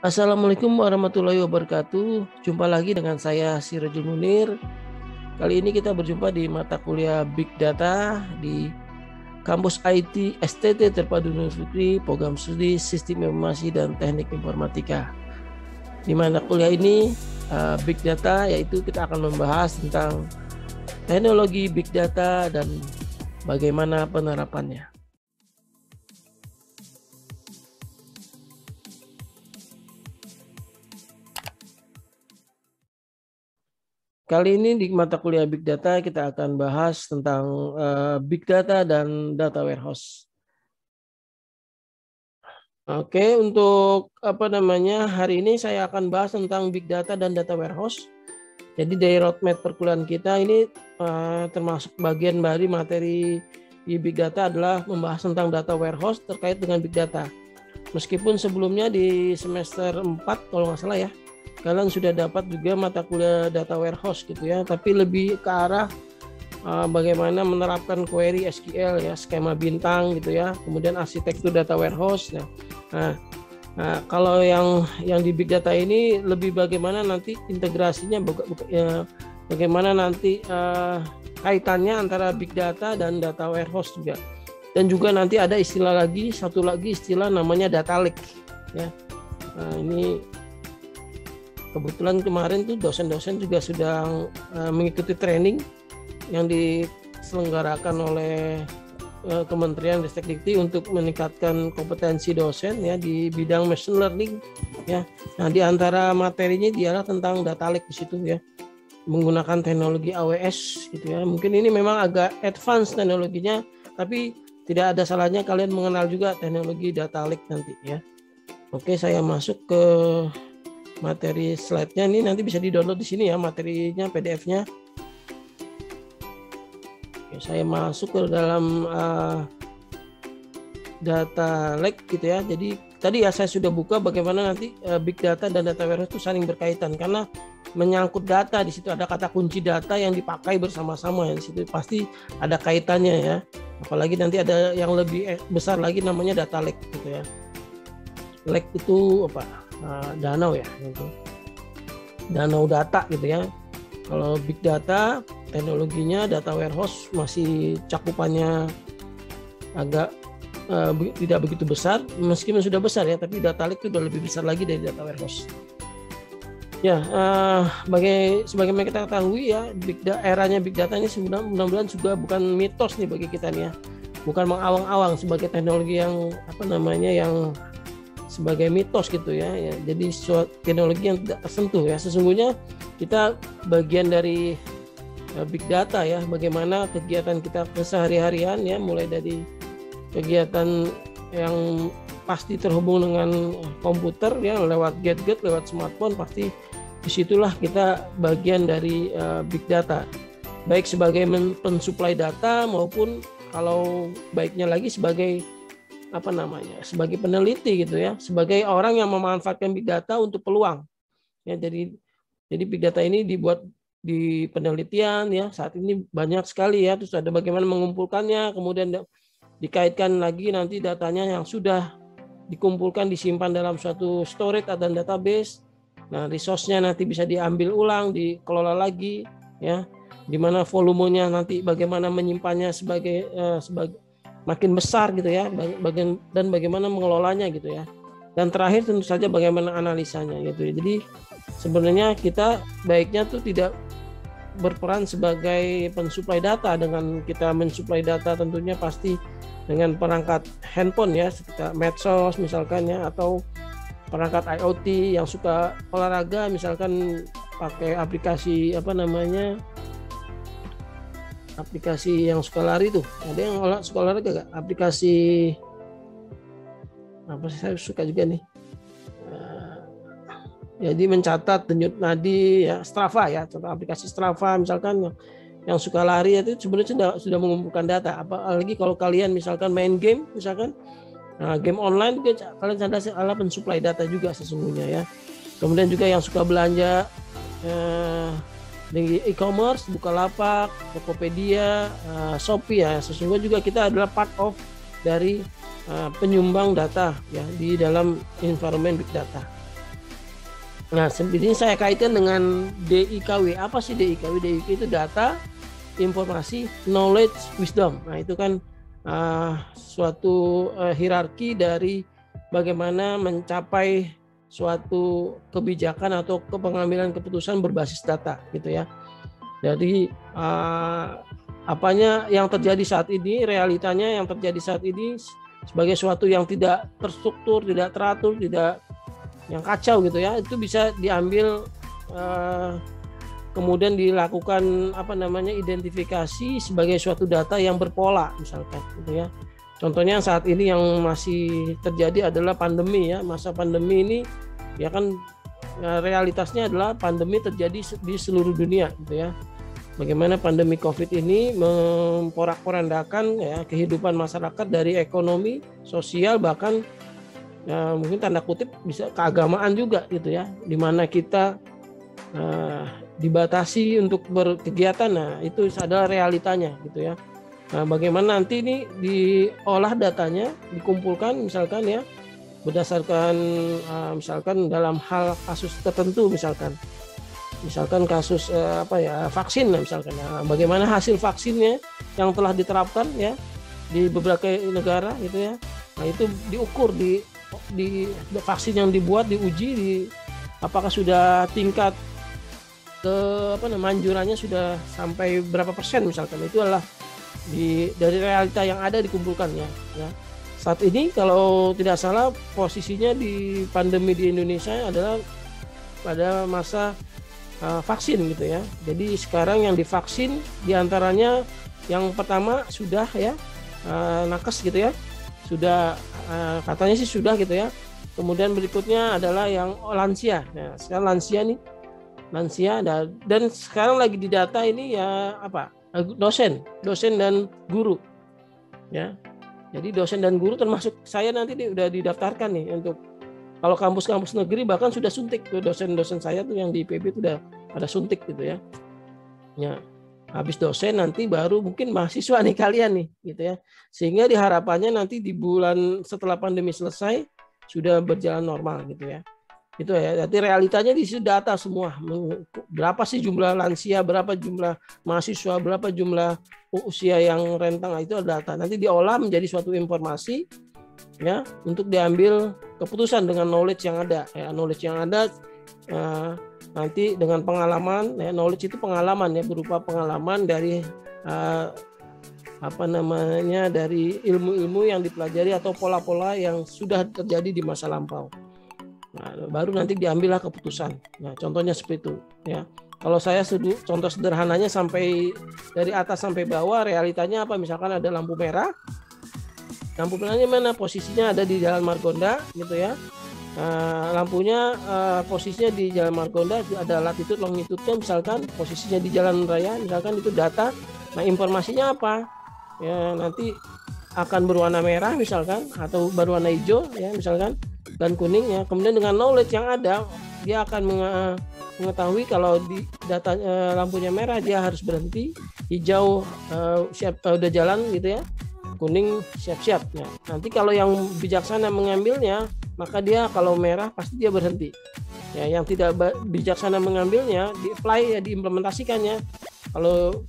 Assalamualaikum warahmatullahi wabarakatuh. Jumpa lagi dengan saya Sirajul Munir. Kali ini kita berjumpa di mata kuliah Big Data di Kampus IT STT Terpadu Nur Fikri, Program Studi Sistem Informasi dan Teknik Informatika. Di mata kuliah ini Big Data, yaitu kita akan membahas tentang teknologi Big Data dan bagaimana penerapannya. Kali ini di mata kuliah Big Data kita akan bahas tentang Big Data dan Data Warehouse. Oke, untuk hari ini saya akan bahas tentang Big Data dan Data Warehouse. Jadi dari roadmap perkuliahan kita ini termasuk bagian dari materi di Big Data adalah membahas tentang Data Warehouse terkait dengan Big Data. Meskipun sebelumnya di semester 4 kalau nggak salah ya, kalian sudah dapat juga mata kuliah data warehouse gitu ya, tapi lebih ke arah bagaimana menerapkan query SQL ya, skema bintang gitu ya, kemudian arsitektur data warehouse. Nah, kalau yang di big data ini lebih bagaimana nanti integrasinya, bagaimana nanti kaitannya antara big data dan data warehouse juga. Dan juga nanti ada satu lagi istilah namanya data lake ya. Nah, ini kebetulan kemarin tuh dosen-dosen juga sudah mengikuti training yang diselenggarakan oleh Kementerian Ristekdikti untuk meningkatkan kompetensi dosen ya di bidang machine learning ya. Nah, di antara materinya dialah tentang data lake di situ ya, menggunakan teknologi AWS gitu ya. Mungkin ini memang agak advance teknologinya, tapi tidak ada salahnya kalian mengenal juga teknologi data lake nanti ya. Oke, saya masuk ke materi slide-nya. Ini nanti bisa di-download di sini ya materinya, PDF-nya. Oke, saya masuk ke dalam data lake gitu ya. Jadi tadi ya saya sudah buka bagaimana nanti big data dan data warehouse itu saling berkaitan karena menyangkut data. Di situ ada kata kunci data yang dipakai bersama-sama ya. Di situ pasti ada kaitannya ya. Apalagi nanti ada yang lebih besar lagi namanya data lake gitu ya. Lake itu apa? Danau ya gitu. Danau data gitu ya. Kalau big data teknologinya data warehouse masih cakupannya agak tidak begitu besar, meskipun sudah besar ya, tapi data lake itu sudah lebih besar lagi dari data warehouse ya. Sebagaimana kita ketahui ya, eranya big data ini mudah-mudahan juga bukan mitos nih bagi kita nih ya, bukan mengawang-awang sebagai teknologi yang yang sebagai mitos gitu ya. Jadi suatu teknologi yang tidak tersentuh ya. Sesungguhnya kita bagian dari big data ya, bagaimana kegiatan kita kesehari-harian ya, mulai dari kegiatan yang pasti terhubung dengan komputer ya, lewat gadget, lewat smartphone, pasti disitulah kita bagian dari big data, baik sebagai pensuplai data maupun kalau baiknya lagi sebagai sebagai peneliti gitu ya, sebagai orang yang memanfaatkan big data untuk peluang ya. Jadi big data ini dibuat di penelitian ya, saat ini banyak sekali ya. Terus ada bagaimana mengumpulkannya, kemudian dikaitkan lagi nanti datanya yang sudah dikumpulkan disimpan dalam suatu storage atau database. Nah, resource-nya nanti bisa diambil ulang, dikelola lagi ya, dimana volumenya nanti bagaimana menyimpannya sebagai makin besar gitu ya, dan bagaimana mengelolanya gitu ya. Dan terakhir tentu saja bagaimana analisanya gitu ya. Jadi sebenarnya kita baiknya tuh tidak berperan sebagai pensuplai data. Dengan kita mensuplai data tentunya pasti dengan perangkat handphone ya, seperti medsos misalkan ya, atau perangkat IoT yang suka olahraga misalkan pakai aplikasi aplikasi yang suka lari tuh. Ada yang suka olahraga gak? Aplikasi apa sih, saya suka juga nih. Jadi mencatat denyut nadi ya, Strava ya, contoh aplikasi Strava misalkan yang suka lari itu sebenarnya sudah mengumpulkan data. Apalagi kalau kalian misalkan main game misalkan, game online juga kalian adalah pensuplai data juga sesungguhnya ya. Kemudian juga yang suka belanja di e-commerce, Bukalapak, Tokopedia, Shopee ya, sesungguhnya juga kita adalah part of dari penyumbang data ya di dalam environment big data. Nah, ini saya kaitkan dengan DIKW. Apa sih DIKW? DIKW itu data, informasi, knowledge, wisdom. Nah, itu kan suatu hierarki dari bagaimana mencapai suatu kebijakan atau pengambilan keputusan berbasis data, gitu ya. Jadi apanya yang terjadi saat ini, realitanya yang terjadi saat ini sebagai suatu yang tidak terstruktur, tidak teratur, tidak yang kacau gitu ya, itu bisa diambil kemudian dilakukan identifikasi sebagai suatu data yang berpola misalkan gitu ya. Contohnya saat ini yang masih terjadi adalah pandemi ya, masa pandemi ini ya kan realitasnya adalah pandemi terjadi di seluruh dunia gitu ya. Bagaimana pandemi Covid ini memporak-porandakan ya kehidupan masyarakat dari ekonomi, sosial, bahkan ya, mungkin tanda kutip bisa keagamaan juga gitu ya, di mana kita dibatasi untuk berkegiatan. Nah, itu adalah realitanya gitu ya. Nah, bagaimana nanti ini diolah datanya, dikumpulkan misalkan ya berdasarkan misalkan dalam hal kasus tertentu, misalkan kasus vaksin misalkan. Nah, bagaimana hasil vaksinnya yang telah diterapkan ya di beberapa negara gitu ya. Nah, itu diukur di vaksin yang dibuat, diuji apakah sudah tingkat anjurannya sudah sampai berapa persen misalkan. Itu adalah dari realita yang ada dikumpulkannya ya. Saat ini kalau tidak salah posisinya di pandemi di Indonesia adalah pada masa vaksin gitu ya. Jadi sekarang yang divaksin diantaranya yang pertama sudah ya nakes gitu ya, sudah katanya sih sudah gitu ya. Kemudian berikutnya adalah yang lansia. Nah, sekarang lansia dan sekarang lagi didata ini ya dosen dan guru ya. Jadi dosen dan guru termasuk saya nanti udah didaftarkan nih untuk kalau kampus-kampus negeri bahkan sudah suntik tuh dosen-dosen saya tuh yang di IPB itu udah pada suntik gitu ya. Ya. Habis dosen nanti baru mungkin mahasiswa nih kalian nih gitu ya. Sehingga diharapannya nanti di bulan setelah pandemi selesai sudah berjalan normal gitu ya. Itu ya. Jadi realitanya di situ data semua. Berapa sih jumlah lansia, berapa jumlah mahasiswa, berapa jumlah usia yang rentang, itu ada data. Nanti diolah menjadi suatu informasi ya untuk diambil keputusan dengan knowledge yang ada. Ya, knowledge yang ada nanti dengan pengalaman ya, knowledge itu pengalaman ya, berupa pengalaman dari dari ilmu-ilmu yang dipelajari atau pola-pola yang sudah terjadi di masa lampau. Nah, baru nanti diambillah keputusan. Nah, contohnya seperti itu ya. Kalau saya contoh sederhananya sampai dari atas sampai bawah realitanya apa? Misalkan ada lampu merah. Lampu merahnya mana? Posisinya ada di Jalan Margonda gitu ya. Lampunya posisinya di Jalan Margonda, ada latitude longitude-nya misalkan, posisinya di jalan raya misalkan, itu data. Nah, informasinya apa? Ya, nanti akan berwarna merah misalkan atau berwarna hijau ya misalkan dan kuning ya. Kemudian dengan knowledge yang ada dia akan mengetahui kalau di data lampunya merah dia harus berhenti, hijau siap udah jalan gitu ya, kuning siap-siap. Nah, nanti kalau yang bijaksana mengambilnya maka dia kalau merah pasti dia berhenti. Ya, yang tidak bijaksana mengambilnya di-apply ya, diimplementasikannya. Kalau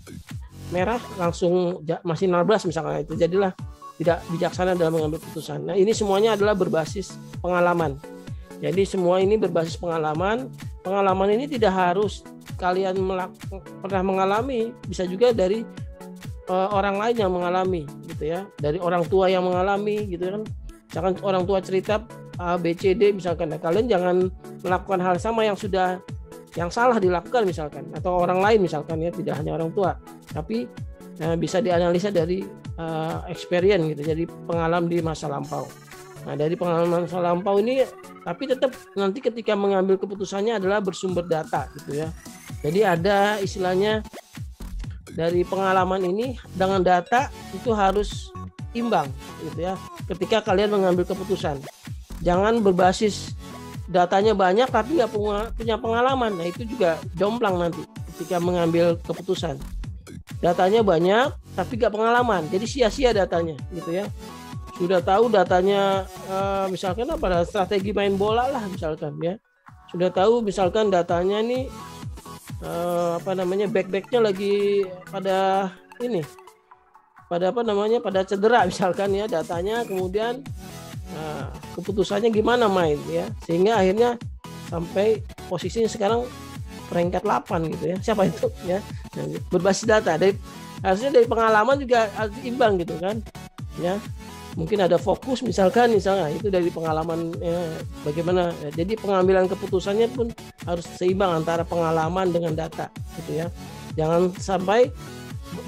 merah langsung masih nabras misalnya, itu jadilah tidak bijaksana dalam mengambil keputusan. Nah, ini semuanya adalah berbasis pengalaman. Jadi semua ini berbasis pengalaman. Pengalaman ini tidak harus kalian pernah mengalami, bisa juga dari orang lain yang mengalami gitu ya, dari orang tua yang mengalami gitu kan. Misalkan orang tua cerita A, B, C, D misalkan. Nah, kalian jangan melakukan hal sama yang salah dilakukan misalkan, atau orang lain misalkan ya, tidak hanya orang tua, tapi bisa dianalisa dari experience gitu, jadi pengalaman di masa lampau. Nah, dari pengalaman masa lampau ini tapi tetap nanti ketika mengambil keputusannya adalah bersumber data gitu ya. Jadi ada istilahnya dari pengalaman ini dengan data itu harus imbang gitu ya. Ketika kalian mengambil keputusan, jangan berbasis datanya banyak tapi nggak punya pengalaman. Nah, itu juga jomplang nanti ketika mengambil keputusan. Datanya banyak tapi nggak pengalaman, jadi sia-sia datanya gitu ya. Sudah tahu datanya misalkan strategi main bola lah misalkan ya, sudah tahu misalkan datanya nih backnya lagi pada ini, pada pada cedera misalkan ya datanya, kemudian keputusannya gimana main ya, sehingga akhirnya sampai posisinya sekarang peringkat 8 gitu ya. Siapa itu ya? Berbasis data. Harusnya dari pengalaman juga harus imbang gitu kan. Ya. Mungkin ada fokus misalnya itu dari pengalaman bagaimana. Jadi pengambilan keputusannya pun harus seimbang antara pengalaman dengan data gitu ya. Jangan sampai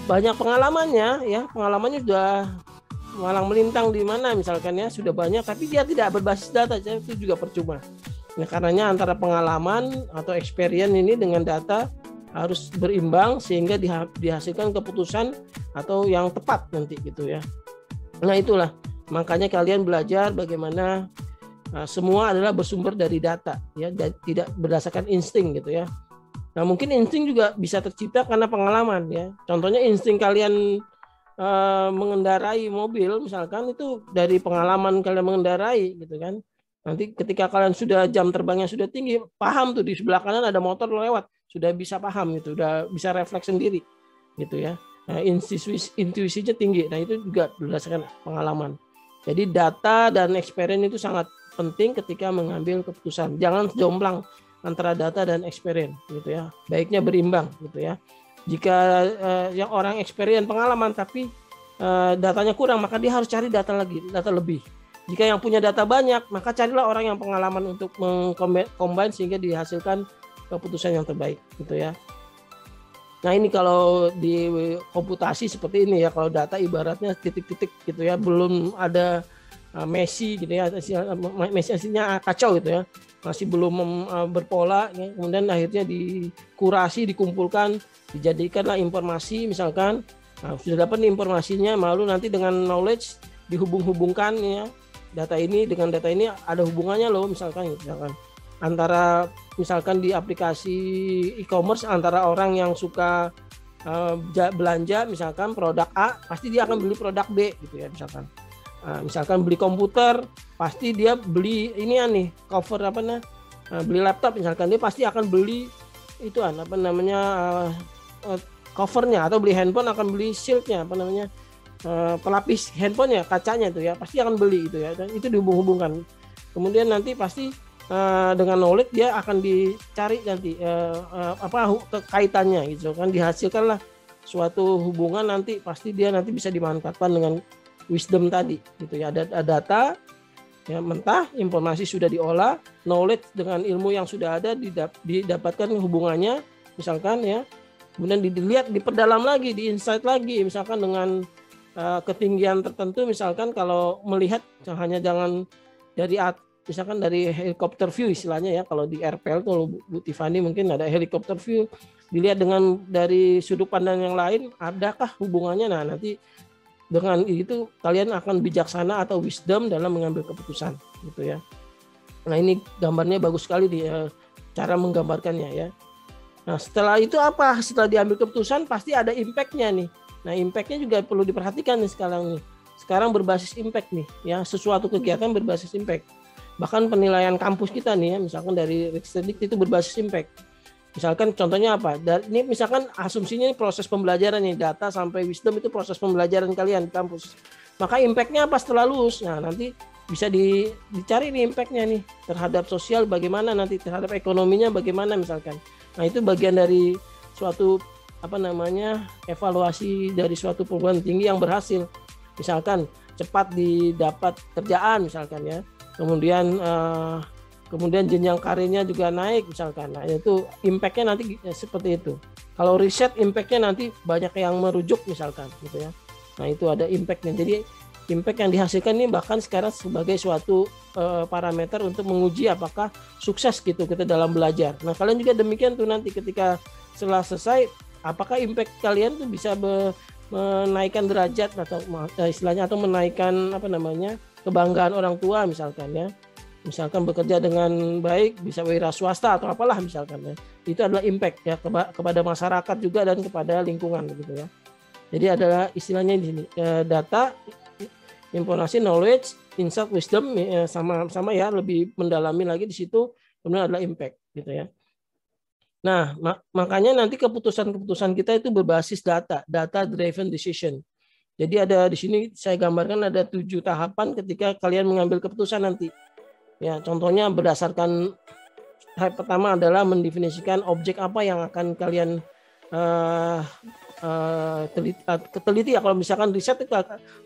banyak pengalamannya ya, pengalamannya sudah malang melintang di mana misalkan ya, sudah banyak tapi dia tidak berbasis data, itu juga percuma. Nah, karenanya antara pengalaman atau experience ini dengan data harus berimbang sehingga dihasilkan keputusan atau yang tepat nanti gitu ya. Nah, itulah makanya kalian belajar bagaimana semua adalah bersumber dari data ya, tidak berdasarkan insting gitu ya. Nah, mungkin insting juga bisa tercipta karena pengalaman ya. Contohnya insting kalian mengendarai mobil misalkan itu dari pengalaman kalian mengendarai gitu kan. Nanti ketika kalian sudah jam terbangnya sudah tinggi, paham tuh di sebelah kanan ada motor lewat, sudah bisa paham gitu, sudah bisa refleks sendiri gitu ya. Nah, intuisinya tinggi. Nah, itu juga berdasarkan pengalaman. Jadi data dan experience itu sangat penting ketika mengambil keputusan. Jangan jomplang antara data dan experience gitu ya. Baiknya berimbang gitu ya. Jika yang orang experience pengalaman tapi datanya kurang, maka dia harus cari data lebih. Jika yang punya data banyak, maka carilah orang yang pengalaman untuk mengcombine sehingga dihasilkan keputusan yang terbaik gitu ya. Nah, ini kalau di komputasi seperti ini ya, kalau data ibaratnya titik-titik gitu ya, belum ada Messi gitu ya, Messi aslinya kacau gitu ya, masih belum berpola ya. Kemudian akhirnya dikurasi, dikumpulkan, dijadikanlah informasi misalkan. Nah, sudah dapat informasinya, lalu nanti dengan knowledge dihubung-hubungkan ya. Data ini dengan data ini ada hubungannya loh misalkan antara misalkan di aplikasi e-commerce antara orang yang suka belanja misalkan produk A pasti dia akan beli produk B gitu ya misalkan beli komputer pasti dia beli cover beli laptop misalkan, dia pasti akan beli itu covernya, atau beli handphone akan beli shieldnya pelapis handphonenya, kacanya itu ya pasti akan beli itu ya, dan itu dihubung-hubungkan. Kemudian nanti pasti dengan knowledge dia akan dicari nanti kaitannya gitu kan, dihasilkanlah suatu hubungan, nanti pasti dia nanti bisa dimanfaatkan dengan wisdom tadi gitu ya. Ada data ya mentah, informasi sudah diolah, knowledge dengan ilmu yang sudah ada didapatkan hubungannya misalkan ya. Kemudian dilihat, diperdalam lagi, di insight lagi misalkan dengan ketinggian tertentu, misalkan kalau melihat hanya jangan dari misalkan dari helikopter view istilahnya ya, kalau di RPL tuh Bu Tiffany mungkin ada helikopter view, dilihat dari sudut pandang yang lain, adakah hubungannya. Nah, nanti dengan itu kalian akan bijaksana atau wisdom dalam mengambil keputusan gitu ya. Nah, ini gambarnya bagus sekali di cara menggambarkannya ya. Nah, setelah itu apa? Setelah diambil keputusan pasti ada impact-nya nih. Nah, impact-nya juga perlu diperhatikan nih sekarang nih. Sekarang berbasis impact nih ya, sesuatu kegiatan berbasis impact. Bahkan penilaian kampus kita nih ya, misalkan dari Riksdidik itu berbasis impact. Misalkan contohnya apa? Ini misalkan asumsinya proses pembelajaran nih, data sampai wisdom itu proses pembelajaran kalian di kampus. Maka impact-nya apa setelah lulus? Nah, nanti bisa dicari nih impact-nya nih terhadap sosial bagaimana, nanti terhadap ekonominya bagaimana misalkan. Nah, itu bagian dari suatu evaluasi dari suatu perguruan tinggi yang berhasil. Misalkan cepat didapat kerjaan misalkan ya. Kemudian jenjang karirnya juga naik misalkan. Nah, itu impact-nya nanti seperti itu. Kalau riset impact-nya nanti banyak yang merujuk misalkan gitu ya. Nah, itu ada impact-nya. Jadi impact yang dihasilkan ini bahkan sekarang sebagai suatu parameter untuk menguji apakah sukses gitu kita dalam belajar. Nah, kalian juga demikian tuh nanti ketika setelah selesai, apakah impact kalian tuh bisa menaikkan derajat atau istilahnya, atau menaikkan kebanggaan orang tua misalkan ya. Misalkan bekerja dengan baik, bisa wira swasta atau apalah misalkan ya. Itu adalah impact ya kepada masyarakat juga dan kepada lingkungan gitu ya. Jadi adalah istilahnya di sini data, informasi, knowledge, insight, wisdom, sama-sama ya, lebih mendalami lagi di situ. Kemudian adalah impact gitu ya. Nah, makanya nanti keputusan-keputusan kita itu berbasis data driven decision. Jadi ada di sini saya gambarkan ada 7 tahapan ketika kalian mengambil keputusan nanti. Ya, contohnya berdasarkan tahap pertama adalah mendefinisikan objek apa yang akan kalian teliti ya. Kalau misalkan riset itu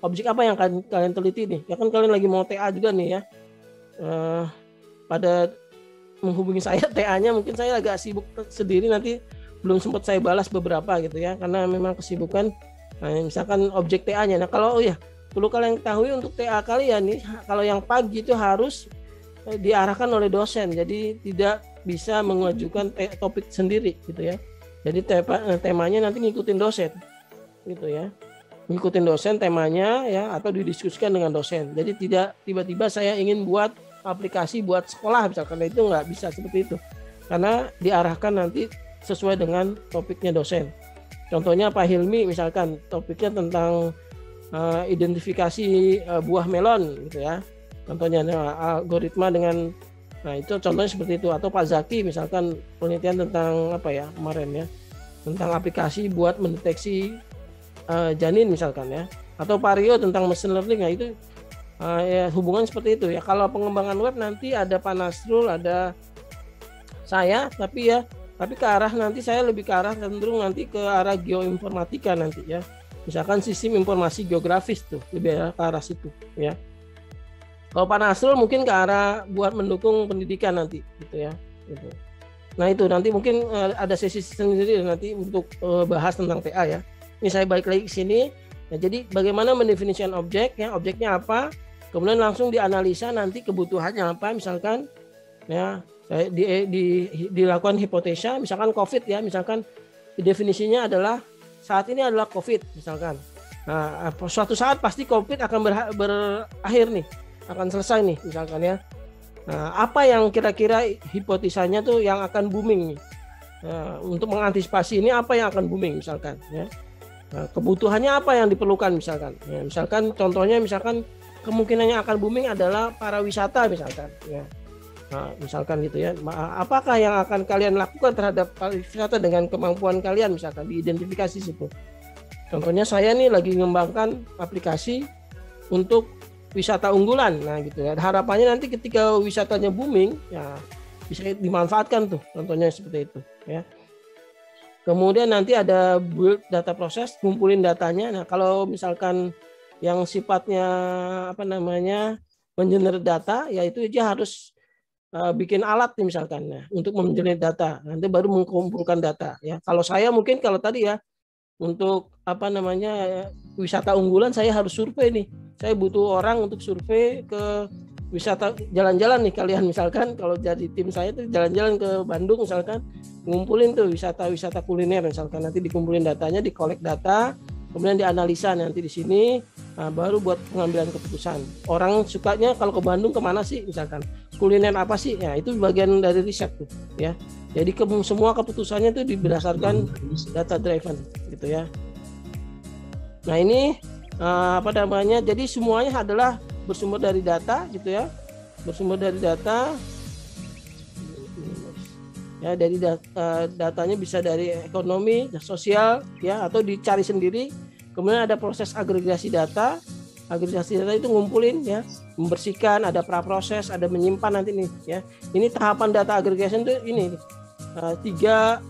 objek apa yang akan kalian teliti nih? Ya kan kalian lagi mau TA juga nih ya. Pada menghubungi saya TA-nya, mungkin saya agak sibuk sendiri, nanti belum sempat saya balas beberapa gitu ya, karena memang kesibukan. Nah, misalkan objek TA-nya. Nah, kalau perlu kalian ketahui untuk TA kalian nih, kalau yang pagi itu harus diarahkan oleh dosen, jadi tidak bisa mengajukan topik sendiri gitu ya. Jadi temanya nanti ngikutin dosen gitu ya, ngikutin dosen temanya ya, atau didiskusikan dengan dosen. Jadi tidak tiba-tiba saya ingin buat aplikasi buat sekolah misalkan, itu nggak bisa seperti itu, karena diarahkan nanti sesuai dengan topiknya dosen. Contohnya Pak Hilmi misalkan topiknya tentang identifikasi buah melon gitu ya, contohnya algoritma dengan, nah itu contohnya seperti itu. Atau Pak Zaki misalkan penelitian tentang apa ya kemarin ya, tentang aplikasi buat mendeteksi janin misalkan ya. Atau Pak Rio tentang machine learning. Nah itu ya hubungan seperti itu ya. Kalau pengembangan web nanti ada Pak Nasrul, ada saya, tapi ke arah nanti saya lebih ke arah cenderung nanti ke arah geoinformatika nanti ya. Misalkan sistem informasi geografis tuh lebih ke arah situ ya. Kalau Pak Nasrul mungkin ke arah buat mendukung pendidikan nanti gitu ya. Gitu. Nah itu nanti mungkin ada sesi sendiri nanti untuk bahas tentang TA ya. Ini saya balik lagi ke sini. Nah, jadi bagaimana mendefinisikan objek ya, objeknya apa? Kemudian langsung dianalisa nanti kebutuhannya apa, misalkan ya dilakukan hipotesa, misalkan COVID ya, misalkan definisinya adalah saat ini adalah COVID misalkan. Nah, suatu saat pasti COVID akan berakhir nih, akan selesai nih misalkan ya. Nah, apa yang kira-kira hipotesanya tuh yang akan booming nih? Nah, untuk mengantisipasi ini apa yang akan booming misalkan ya. Nah, kebutuhannya apa yang diperlukan misalkan. Ya, misalkan contohnya misalkan kemungkinannya akan booming adalah para wisata misalkan ya. Nah, misalkan gitu ya. Apakah yang akan kalian lakukan terhadap pariwisata dengan kemampuan kalian misalkan diidentifikasi situ. Contohnya saya nih lagi mengembangkan aplikasi untuk wisata unggulan. Nah, gitu ya. Harapannya nanti ketika wisatanya booming ya bisa dimanfaatkan tuh. Contohnya seperti itu ya. Kemudian nanti ada build data proses, ngumpulin datanya. Nah, kalau misalkan yang sifatnya mengenerate data, yaitu dia harus bikin alat nih misalkan untuk mengenerate data, nanti baru mengumpulkan data ya. Kalau saya mungkin kalau tadi ya untuk wisata unggulan saya harus survei nih, saya butuh orang untuk survei ke wisata jalan-jalan nih kalian misalkan, kalau jadi tim saya tuh jalan-jalan ke Bandung misalkan, ngumpulin tuh wisata kuliner misalkan, nanti dikumpulin datanya, dikolek data, kemudian dianalisa nanti di sini, baru buat pengambilan keputusan. Orang sukanya kalau ke Bandung kemana sih misalkan, kuliner apa sih ya, itu bagian dari riset tuh ya. Jadi semua keputusannya tuh berdasarkan data driven gitu ya. Nah ini jadi semuanya adalah bersumber dari data gitu ya, bersumber dari data ya. Dari datanya bisa dari ekonomi, sosial ya, atau dicari sendiri. Kemudian ada proses agregasi data. Agregasi data itu ngumpulin ya, membersihkan, ada praproses, ada menyimpan nanti nih ya. Ini tahapan data aggregation itu ini 3, 4,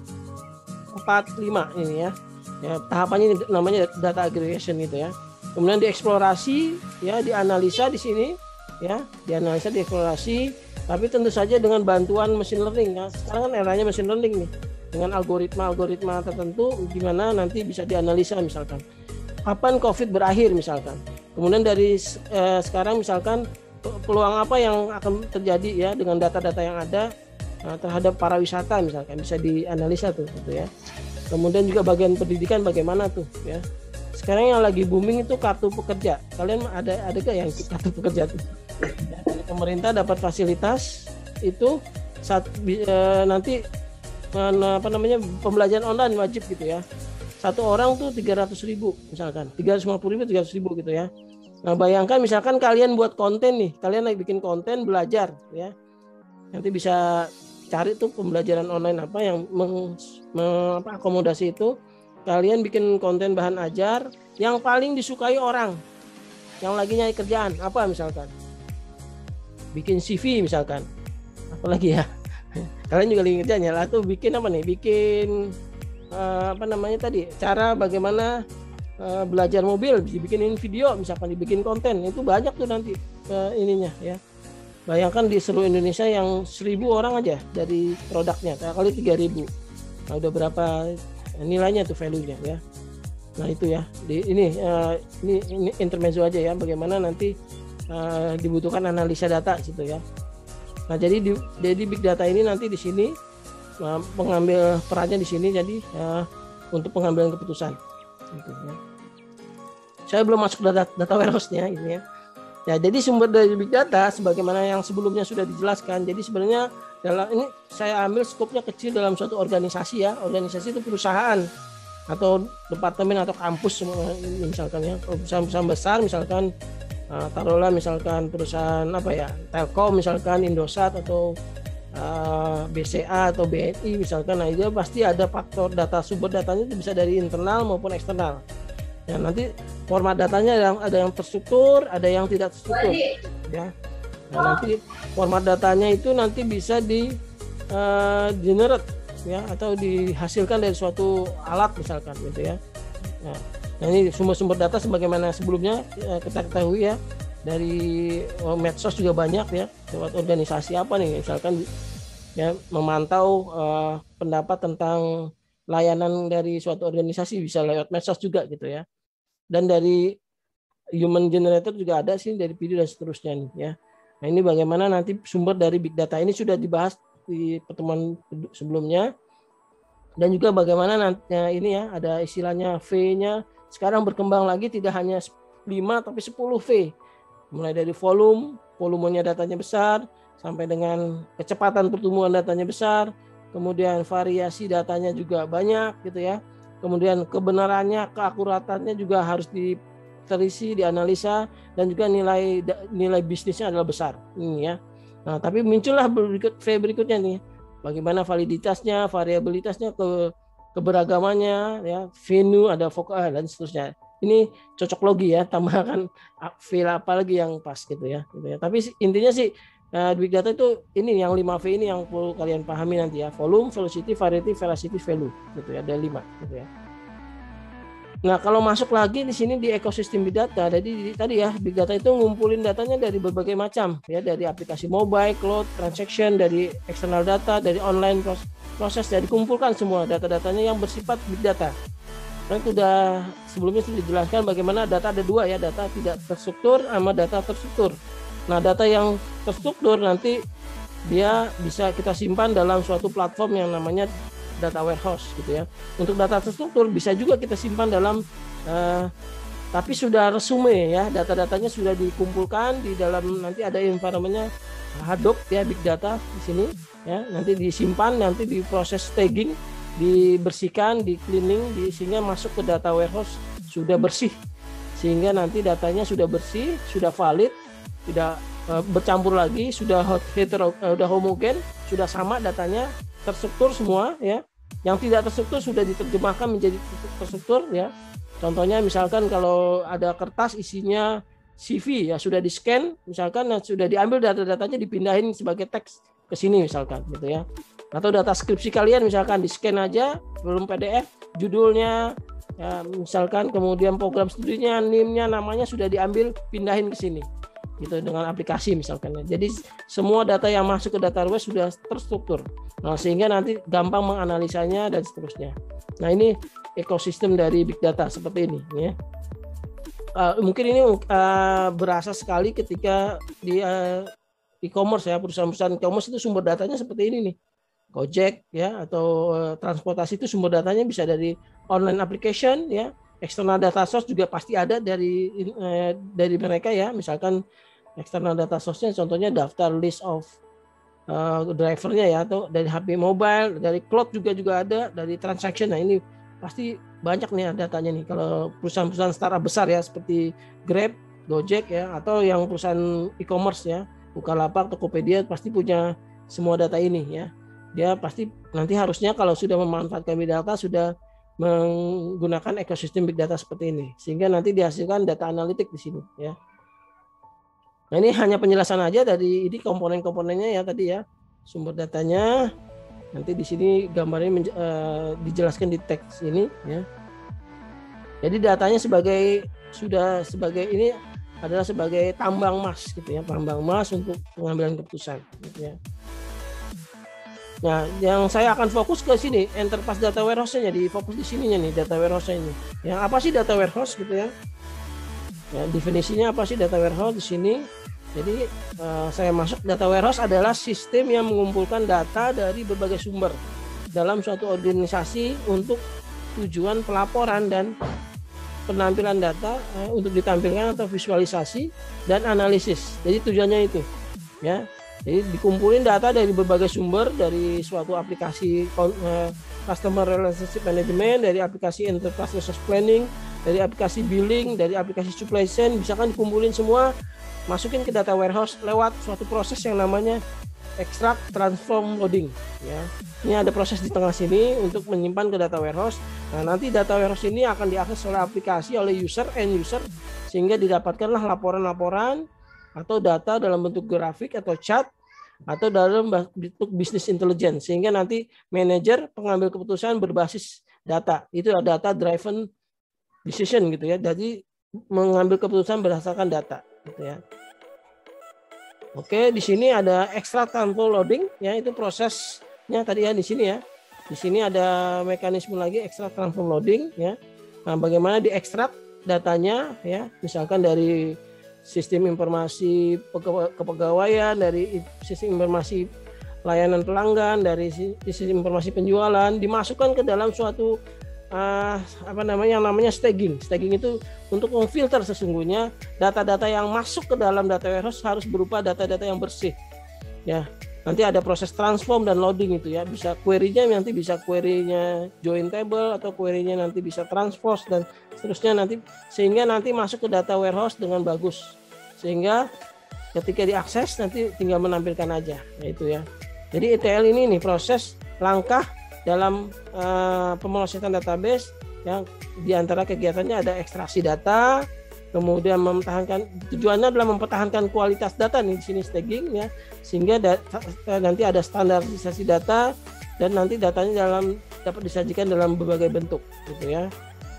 5 ini ya. Ya, tahapannya ini namanya data aggregation gitu ya. Kemudian dieksplorasi ya, dianalisa di sini ya, dianalisa, dieksplorasi, tapi tentu saja dengan bantuan machine learning ya. Sekarang kan eranya machine learning nih, dengan algoritma tertentu gimana nanti bisa dianalisa misalkan kapan COVID berakhir misalkan. Kemudian dari sekarang misalkan peluang apa yang akan terjadi ya dengan data-data yang ada terhadap para wisata misalkan, bisa dianalisa tuh gitu ya. Kemudian juga bagian pendidikan bagaimana tuh ya. Sekarang yang lagi booming itu kartu pekerja. Kalian ada gak yang kartu pekerja tuh? Dari pemerintah dapat fasilitas itu nanti pembelajaran online wajib gitu ya. Satu orang tuh 300.000 misalkan, 350.000, 300.000 gitu ya. Nah, bayangkan misalkan kalian buat konten nih, kalian lagi bikin konten belajar ya. Nanti bisa cari tuh pembelajaran online apa yang akomodasi itu. Kalian bikin konten bahan ajar yang paling disukai orang yang lagi nyari kerjaan, apa misalkan? Bikin CV misalkan. Apalagi ya. Kalian juga lagi ngerjain ya, atau bikin apa nih? Bikin apa namanya tadi? Cara bagaimana belajar mobil, dibikinin video, misalkan dibikin konten, itu banyak tuh nanti ininya ya. Bayangkan di seluruh Indonesia yang 1.000 orang aja dari produknya, kali 3.000. Nah, udah berapa nilainya tuh, value-nya ya. Nah itu ya, ini intermezzo aja ya, bagaimana nanti dibutuhkan analisa data situ ya. Nah jadi big data ini nanti di sini pengambil perannya di sini, jadi untuk pengambilan keputusan. Gitu, ya. Saya belum masuk data warehouse-nya ini ya. Ya, jadi sumber dari big data sebagaimana yang sebelumnya sudah dijelaskan. Jadi sebenarnya dalam ini saya ambil skopnya kecil dalam suatu organisasi ya. Organisasi itu perusahaan atau departemen atau kampus misalkan ya. Perusahaan-perusahaan besar misalkan taruhlah misalkan perusahaan apa ya, Telkom misalkan, Indosat atau BCA atau BNI misalkan. Nah itu pasti ada faktor data, sumber datanya itu bisa dari internal maupun eksternal. Ya, nanti format datanya ada yang terstruktur, ada yang tidak terstruktur. Ya. Nah, nanti format datanya itu nanti bisa di generate ya, atau dihasilkan dari suatu alat misalkan gitu ya. Nah, ini sumber-sumber data sebagaimana sebelumnya kita ketahui ya, dari medsos juga banyak ya, lewat organisasi apa nih misalkan ya, memantau pendapat tentang layanan dari suatu organisasi bisa lewat medsos juga gitu ya. Dan dari human generator juga ada sih, dari video dan seterusnya nih ya. Nah ini bagaimana nanti sumber dari big data ini sudah dibahas di pertemuan sebelumnya. Dan juga bagaimana nantinya ini ya, ada istilahnya V-nya sekarang berkembang lagi, tidak hanya 5 tapi 10 V. Mulai dari volumenya datanya besar, sampai dengan kecepatan pertumbuhan datanya besar, kemudian variasi datanya juga banyak gitu ya. Kemudian kebenarannya, keakuratannya juga harus diterisi, dianalisa, dan juga nilai bisnisnya adalah besar. Ini ya. Nah, tapi muncullah berikutnya nih. Bagaimana validitasnya, variabilitasnya, keberagamannya ya, venue, ada vokal dan seterusnya. Ini cocok logi ya, tambahkan feel apa lagi yang pas gitu ya. Tapi intinya sih big data itu ini yang 5V ini yang perlu kalian pahami nanti ya. Volume, velocity, variety, veracity, value gitu ya. Ada 5 gitu ya. Nah, kalau masuk lagi di sini di ekosistem big data, jadi tadi ya, big data itu ngumpulin datanya dari berbagai macam ya, dari aplikasi mobile, cloud, transaction, dari eksternal data, dari online proses, dari kumpulkan semua data-datanya yang bersifat big data. Kan sudah sebelumnya sudah dijelaskan bagaimana data ada dua ya, data tidak terstruktur sama data terstruktur. Nah, data yang terstruktur nanti dia bisa kita simpan dalam suatu platform yang namanya data warehouse gitu ya. Untuk data terstruktur bisa juga kita simpan dalam tapi sudah resume ya, data-datanya sudah dikumpulkan di dalam, nanti ada environment-nya Hadoop ya, big data di sini ya, nanti disimpan, nanti diproses tagging, dibersihkan, di cleaning, sehingga masuk ke data warehouse sudah bersih, sehingga nanti datanya sudah bersih, sudah valid, tidak bercampur lagi, sudah homogen, sudah sama datanya, terstruktur semua ya. Yang tidak terstruktur sudah diterjemahkan menjadi terstruktur ya. Contohnya misalkan kalau ada kertas isinya CV ya, sudah di-scan misalkan, sudah diambil data-datanya dipindahin sebagai teks ke sini misalkan gitu ya. Atau data skripsi kalian misalkan di-scan aja belum PDF, judulnya ya, misalkan, kemudian program studinya, NIM-nya, namanya sudah diambil pindahin ke sini gitu dengan aplikasi misalkan. Jadi semua data yang masuk ke data warehouse sudah terstruktur. Nah, sehingga nanti gampang menganalisanya dan seterusnya. Nah, ini ekosistem dari big data seperti ini ya. Mungkin ini berasa sekali ketika di e-commerce ya, perusahaan-perusahaan e-commerce itu sumber datanya seperti ini nih. Gojek ya, atau transportasi itu sumber datanya bisa dari online application ya. External data source juga pasti ada dari mereka ya. Misalkan external data source-nya contohnya daftar list of drivernya ya, atau dari HP mobile, dari cloud juga ada, dari transaction. Nah ini pasti banyak nih datanya nih. Kalau perusahaan-perusahaan startup besar ya seperti Grab, Gojek ya, atau yang perusahaan e-commerce ya, Bukalapak, Tokopedia pasti punya semua data ini ya. Dia pasti nanti harusnya kalau sudah memanfaatkan big data sudah menggunakan ekosistem big data seperti ini, sehingga nanti dihasilkan data analitik di sini ya. Nah, ini hanya penjelasan aja dari ini komponen-komponennya ya tadi ya, sumber datanya. Nanti di sini gambarnya dijelaskan di teks ini ya. Jadi datanya sebagai ini adalah sebagai tambang emas gitu ya, tambang emas untuk pengambilan keputusan gitu ya. Nah, yang saya akan fokus ke sini enterprise data warehouse-nya, di fokus di sininya nih, data warehouse-nya ini. Ya, apa sih data warehouse gitu ya? Ya, definisinya apa sih data warehouse di sini? Jadi saya masuk, data warehouse adalah sistem yang mengumpulkan data dari berbagai sumber dalam suatu organisasi untuk tujuan pelaporan dan penampilan data untuk ditampilkan atau visualisasi dan analisis. Jadi tujuannya itu ya. Jadi dikumpulin data dari berbagai sumber, dari suatu aplikasi customer relationship management, dari aplikasi enterprise resource planning, dari aplikasi billing, dari aplikasi supply chain, misalkan dikumpulin semua, masukin ke data warehouse lewat suatu proses yang namanya extract, transform, loading ya. Ini ada proses di tengah sini untuk menyimpan ke data warehouse. Nah, nanti data warehouse ini akan diakses oleh aplikasi, oleh user, end user, sehingga didapatkanlah laporan-laporan atau data dalam bentuk grafik atau chart atau dalam bentuk business intelligence, sehingga nanti manajer pengambil keputusan berbasis data. Itu adalah data driven decision gitu ya. Jadi mengambil keputusan berdasarkan data gitu ya. Oke, di sini ada extract, transform, loading ya, itu prosesnya tadi ya di sini ya. Di sini ada mekanisme lagi extract, transform, loading ya. Nah, bagaimana diekstrak datanya ya, misalkan dari sistem informasi kepegawaian, dari sistem informasi layanan pelanggan, dari sistem informasi penjualan, dimasukkan ke dalam suatu yang namanya staging. Staging itu untuk memfilter sesungguhnya data-data yang masuk ke dalam data warehouse harus berupa data-data yang bersih. Ya, nanti ada proses transform dan loading itu ya. Bisa query-nya nanti bisa query-nya join table atau query-nya nanti bisa transpose dan seterusnya nanti, sehingga nanti masuk ke data warehouse dengan bagus. Sehingga ketika diakses nanti tinggal menampilkan aja. Nah, itu ya. Jadi ETL ini nih proses langkah dalam pemrosesan database yang diantara kegiatannya ada ekstraksi data, kemudian tujuannya adalah mempertahankan kualitas data nih di sini staging ya, sehingga nanti ada standarisasi data dan nanti datanya dapat disajikan dalam berbagai bentuk gitu ya,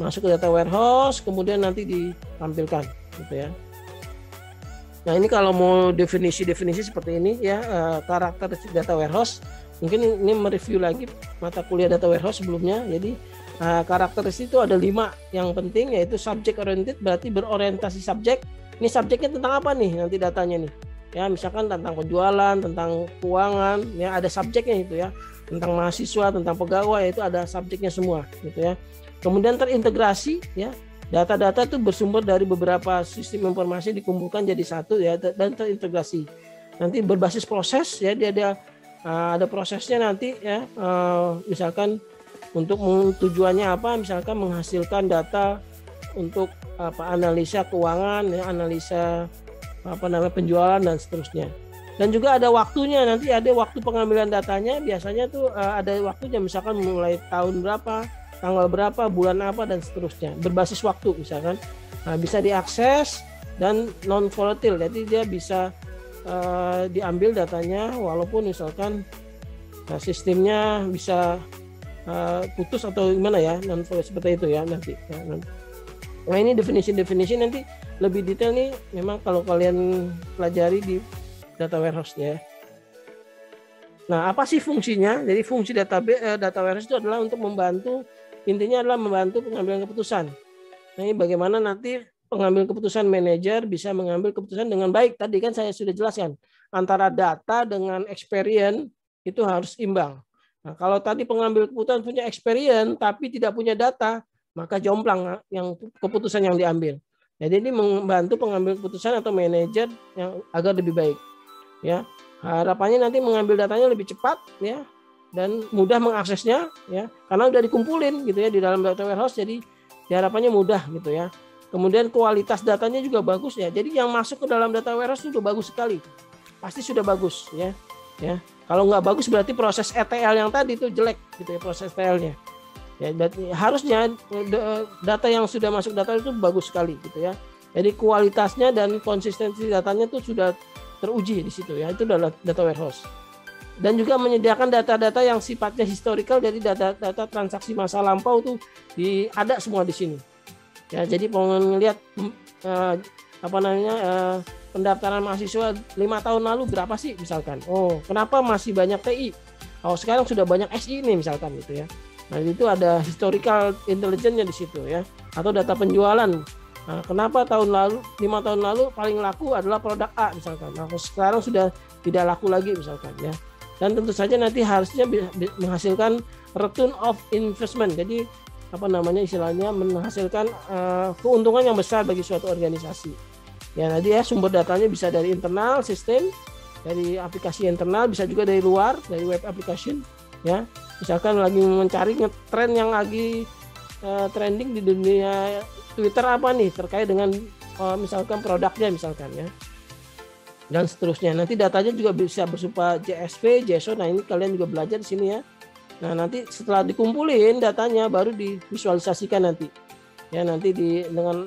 masuk ke data warehouse kemudian nanti ditampilkan gitu ya. Nah, ini kalau mau definisi seperti ini ya, karakteristik data warehouse. Mungkin ini mereview lagi mata kuliah data warehouse sebelumnya. Jadi karakteristik itu ada 5 yang penting, yaitu subject oriented, berarti berorientasi subjek. Ini subjeknya tentang apa nih nanti datanya nih? Ya, misalkan tentang penjualan, tentang keuangan, ya ada subjeknya itu ya. Tentang mahasiswa, tentang pegawai, itu ada subjeknya semua gitu ya. Kemudian terintegrasi ya. Data-data itu bersumber dari beberapa sistem informasi dikumpulkan jadi satu ya, dan terintegrasi. Nanti berbasis proses ya, dia ada prosesnya nanti ya, misalkan untuk tujuannya apa, misalkan menghasilkan data untuk analisa keuangan ya, analisa penjualan dan seterusnya. Dan juga ada waktunya, nanti ada waktu pengambilan datanya, biasanya tuh ada waktunya, misalkan mulai tahun berapa, tanggal berapa, bulan apa dan seterusnya, berbasis waktu misalkan. Nah, bisa diakses dan non volatile, jadi dia bisa diambil datanya walaupun misalkan sistemnya bisa putus atau gimana ya, non seperti itu ya nanti ya. Nah, ini definisi nanti lebih detail nih memang kalau kalian pelajari di data warehouse ya. Nah, apa sih fungsinya? Jadi fungsi data warehouse itu adalah untuk membantu, intinya adalah membantu pengambilan keputusan. Nah, ini bagaimana nanti pengambil keputusan manajer bisa mengambil keputusan dengan baik. Tadi kan saya sudah jelaskan, antara data dengan experience itu harus imbang. Nah, kalau tadi pengambil keputusan punya experience tapi tidak punya data, maka jomplang yang keputusan yang diambil. Jadi ini membantu pengambil keputusan atau manajer yang agar lebih baik. Ya, harapannya nanti mengambil datanya lebih cepat ya, dan mudah mengaksesnya ya, karena udah dikumpulin gitu ya di dalam data warehouse, jadi harapannya mudah gitu ya. Kemudian kualitas datanya juga bagus ya. Jadi yang masuk ke dalam data warehouse itu bagus sekali. Pasti sudah bagus ya. Ya. Kalau nggak bagus berarti proses ETL yang tadi itu jelek gitu ya, proses ETL-nya. Ya, berarti harusnya data yang sudah masuk data itu bagus sekali gitu ya. Jadi kualitasnya dan konsistensi datanya itu sudah teruji di situ ya. Itu adalah data warehouse. Dan juga menyediakan data-data yang sifatnya historical dari data-data transaksi masa lampau tuh ada semua di sini. Ya, jadi mau ngelihat pendaftaran mahasiswa 5 tahun lalu berapa sih misalkan. Oh, kenapa masih banyak TI? Oh, sekarang sudah banyak SI nih misalkan gitu ya. Nah, itu ada historical intelligence-nya di situ ya. Atau data penjualan. Nah, kenapa 5 tahun lalu paling laku adalah produk A misalkan. Nah, sekarang sudah tidak laku lagi misalkan ya. Dan tentu saja nanti harusnya menghasilkan return of investment. Jadi istilahnya menghasilkan keuntungan yang besar bagi suatu organisasi. Ya, nanti ya sumber datanya bisa dari internal sistem, dari aplikasi internal, bisa juga dari luar, dari web application ya. Misalkan lagi mencari tren yang lagi trending di dunia Twitter apa nih terkait dengan misalkan produknya misalkan ya. Dan seterusnya. Nanti datanya juga bisa berupa JSV, JSON. Nah, ini kalian juga belajar di sini ya. Nah, nanti setelah dikumpulin datanya baru divisualisasikan nanti. Ya, nanti dengan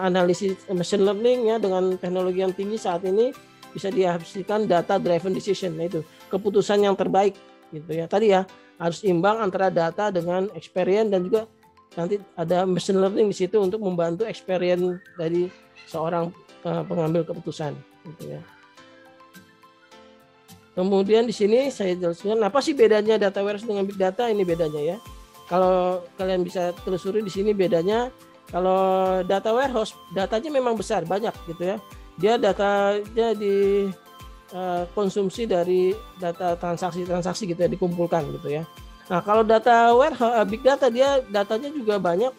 analisis machine learning ya, dengan teknologi yang tinggi saat ini bisa dihasilkan data driven decision. Nah, itu keputusan yang terbaik gitu ya. Tadi ya harus imbang antara data dengan experience, dan juga nanti ada machine learning di situ untuk membantu experience dari seorang pengambil keputusan gitu ya. Kemudian di sini saya jelaskan apa sih bedanya data warehouse dengan big data. Ini bedanya ya. Kalau kalian bisa telusuri di sini bedanya, kalau data warehouse datanya memang besar, banyak gitu ya. Dia datanya di konsumsi dari data transaksi gitu ya, dikumpulkan gitu ya. Nah, kalau data warehouse big data, dia datanya juga banyak,